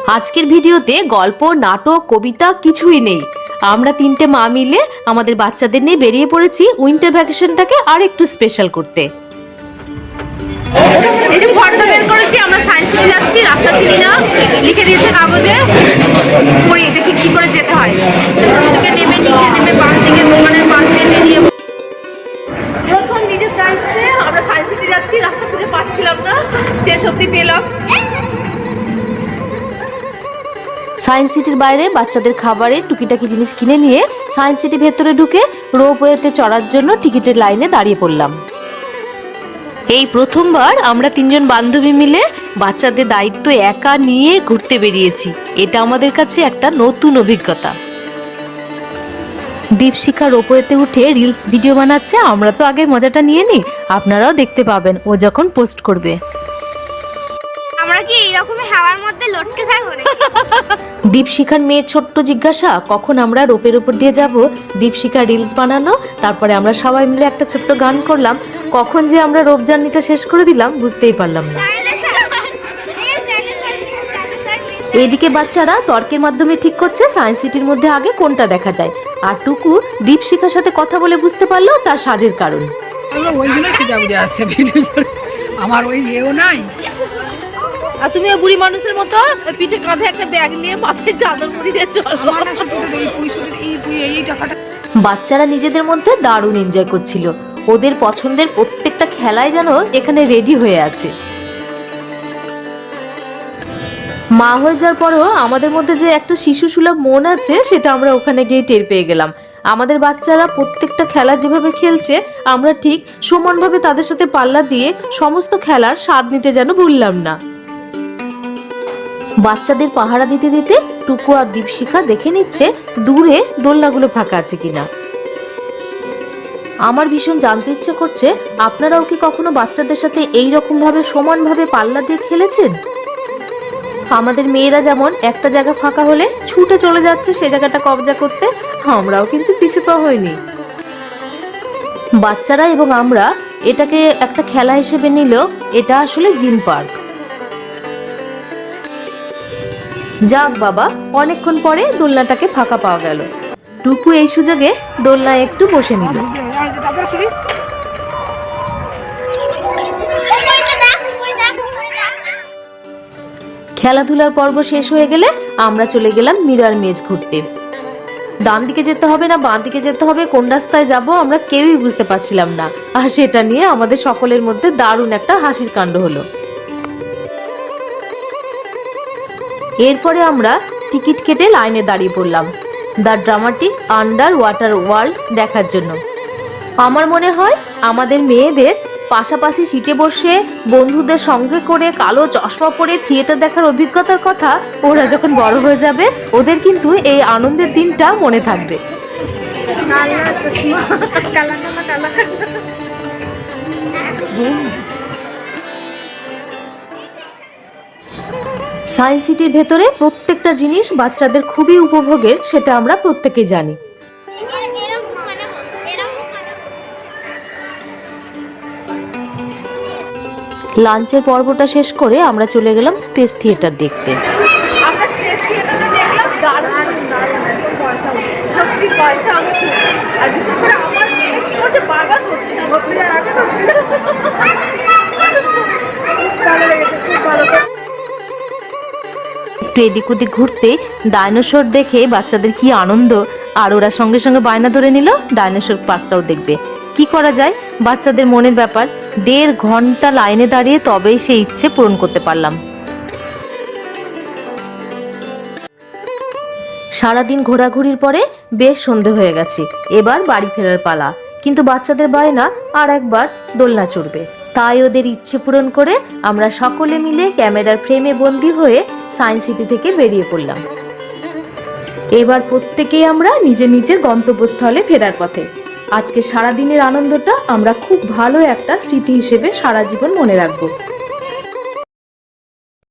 আজকের ভিডিওতে গল্প, নাটক, কবিতা কিছুই নেই। আমরা তিনটে মা মিলে আমাদের বাচ্চাদের নিয়ে বেরিয়ে পড়েছি উইন্টার ভ্যাকেশনটাকে আর একটু স্পেশাল করতে। এই যে ফর্দা বের করেছি, আমরা সায়েন্স সিটি যাচ্ছি, রাস্তা চিনি না, লিখে দিয়েছে কাগজে, পড়ি দেখি কি করে যেতে হয়। স্টেশন থেকে নেমে নিচে নেমে বাম দিকে দোকানের পাশ দিয়ে বেরিয়ে প্রথম নিজের দায়িত্বে আমরা সায়েন্স সিটি যাচ্ছি, রাস্তা খুঁজে পাচ্ছিলাম না, শেষ অবধি পেলাম। সায়েন্স সিটির বাইরে বাচ্চাদের খাবারের টুকিটাকি জিনিস কিনে নিয়ে সায়েন্স সিটির ভেতরে ঢুকে রোপওয়েতে চড়ার জন্য টিকিটের লাইনে দাঁড়িয়ে পড়লাম। এই প্রথমবার আমরা তিনজন বান্ধবী মিলে বাচ্চাদের দায়িত্ব একা নিয়ে ঘুরতে বেরিয়েছি। এটা আমাদের কাছে একটা নতুন অভিজ্ঞতা। দীপশিখা রোপওয়েতে উঠে রিলস ভিডিও বানাচ্ছে। আমরা তো আগে মজাটা নিয়ে নিই, আপনারাও দেখতে পাবেন ও যখন পোস্ট করবে। আমরা কি এইরকম হাওয়ার মধ্যে লটকে থাকবো নাকি? দীপশিখার মেয়ে ছোট্ট জিজ্ঞাসা কখন আমরা রোপের উপর দিয়ে যাব। দীপশিখা রিলস বানানো, তারপরে আমরা সবাই মিলে একটা ছোট্ট গান করলাম। কখন যে আমরা রোপ জার্নিটা শেষ করে দিলাম বুঝতেই পারলাম না। এদিকে বাচ্চারা তর্কের মাধ্যমে ঠিক করছে সায়েন্স সিটির মধ্যে আগে কোনটা দেখা যায়। আর টুকু দীপশিখার সাথে কথা বলে বুঝতে পারলো তার সাজের কারণ। আমার ওই ইয়েও নাই। আর তুমি বুড়ি মানুষের মতো পিঠে কাঁধে একটা ব্যাগ নিয়ে মাথায় চাদর মুড়ি দিয়ে চলো। বাচ্চারা নিজেদের মধ্যে দারুণ এনজয় করছিল। ওদের পছন্দের প্রত্যেকটা খেলায় যেন এখানে রেডি হয়ে আছে। মা হয়ে যাওয়ার পরেও আমাদের মধ্যে যে একটা শিশু সুলভ মন আছে সেটা আমরা ওখানে গিয়ে টের পেয়ে গেলাম। আমাদের বাচ্চারা প্রত্যেকটা খেলা যেভাবে খেলছে আমরা ঠিক সমানভাবে তাদের সাথে পাল্লা দিয়ে সমস্ত খেলার স্বাদ নিতে যেন ভুললাম না। বাচ্চাদের পাহারা দিতে দিতে টুকু আর দীপশিখা দেখে নিচ্ছে দূরে দোলনাগুলো ফাঁকা আছে কিনা। আমার ভীষণ জানতে ইচ্ছে করছে, আপনারাও কি কখনো বাচ্চাদের সাথে এইরকম ভাবে সমানভাবে পাল্লা দিয়ে খেলেছেন? আমাদের মেয়েরা যেমন একটা জায়গা ফাঁকা হলে ছুটে চলে যাচ্ছে সে জায়গাটা কবজা করতে, আমরাও কিন্তু পিছু পা হইনি। বাচ্চারা এবং আমরা এটাকে একটা খেলা হিসেবে নিল, এটা আসলে জিম পার্ক। যাক বাবা, অনেকক্ষণ পরে দোলনাটাকে ফাঁকা পাওয়া গেল। টুকু এই সুযোগে দোলনায় একটু বসে নিল। খেলাধুলার পর্ব শেষ হয়ে গেলে আমরা চলে গেলাম মিরার মেজ ঘুরতে। ডান দিকে যেতে হবে না বাঁ দিকে যেতে হবে, কোন রাস্তায় যাব আমরা কেউই বুঝতে পারছিলাম না। আর সেটা নিয়ে আমাদের সকলের মধ্যে দারুণ একটা হাসির কাণ্ড হলো। এরপরে আমরা টিকিট কেটে লাইনে দাঁড়িয়ে পড়লাম the dramatic under water world দেখার জন্য। আমার মনে হয় আমাদের মেয়েদের পাশাপাশি সিটে বসে বন্ধুদের সঙ্গে করে কালো চশমা পরে থিয়েটার দেখার অভিজ্ঞতার কথা ওরা যখন বড় হয়ে যাবে ওদের কিন্তু এই আনন্দের দিনটা মনে থাকবে। সায়েন্স সিটির ভেতরে প্রত্যেকটা জিনিস বাচ্চাদের খুবই উপভোগের, সেটা আমরা প্রত্যেকেই জানি। লাঞ্চের পর্বটা শেষ করে আমরা চলে গেলাম স্পেস থিয়েটার দেখতে। একটু এদিক ওদিক ঘুরতে ডাইনোসর দেখে বাচ্চাদের কি আনন্দ, আর ওরা সঙ্গে সঙ্গে বায়না ধরে নিল ডাইনোসর পার্কটাও দেখবে। কি করা যায়, বাচ্চাদের মনের ব্যাপার। 1.5 ঘন্টা লাইনে দাঁড়িয়ে তবেই সেই ইচ্ছে পূরণ করতে পারলাম। সারাদিন ঘোরাঘুরির পরে বেশ সন্ধে হয়ে গেছে, এবার বাড়ি ফেরার পালা। কিন্তু বাচ্চাদের বায়না আর একবার দোলনা চড়বে, তাই ওদের ইচ্ছে পূরণ করে আমরা সকলে মিলে ক্যামেরার ফ্রেমে বন্দী হয়ে সায়েন্স সিটি থেকে বেরিয়ে পড়লাম। এবার প্রত্যেকেই আমরা নিজের নিজের গন্তব্যস্থলে ফেরার পথে। আজকে সারাদিনের আনন্দটা আমরা খুব ভালো একটা স্মৃতি হিসেবে সারা জীবন মনে রাখবো।